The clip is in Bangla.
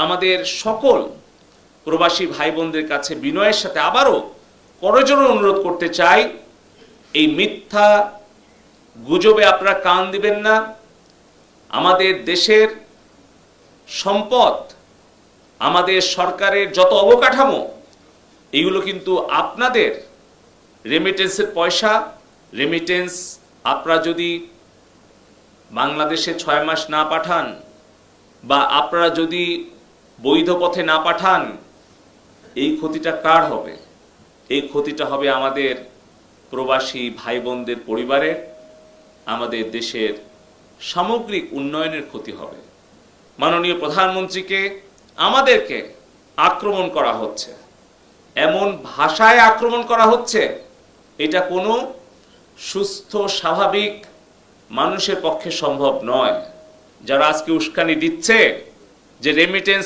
আমাদের সকল প্রবাসী ভাই বোনদের কাছে বিনয়ের সাথে আবারও করজোড়ে অনুরোধ করতে চাই, এই মিথ্যা গুজবে আপনারা কান দিবেন না। আমাদের দেশের সম্পদ, আমাদের সরকারের যত অবকাঠামো, এগুলো কিন্তু আপনাদের রেমিটেন্সের পয়সা। রেমিটেন্স আপনারা যদি বাংলাদেশে 6 মাস না পাঠান বা আপনারা যদি বৈধ পথে না পাঠান, এই ক্ষতিটা কার হবে? এই ক্ষতিটা হবে আমাদের প্রবাসী ভাই বোনদের পরিবারের, আমাদের দেশের সামগ্রিক উন্নয়নের ক্ষতি হবে। মাননীয় প্রধানমন্ত্রীকে, আমাদেরকে আক্রমণ করা হচ্ছে, এমন ভাষায় আক্রমণ করা হচ্ছে, এটা কোনো সুস্থ স্বাভাবিক মানুষের পক্ষে সম্ভব নয়। যারা আজকে উস্কানি দিচ্ছে যে রেমিটেন্স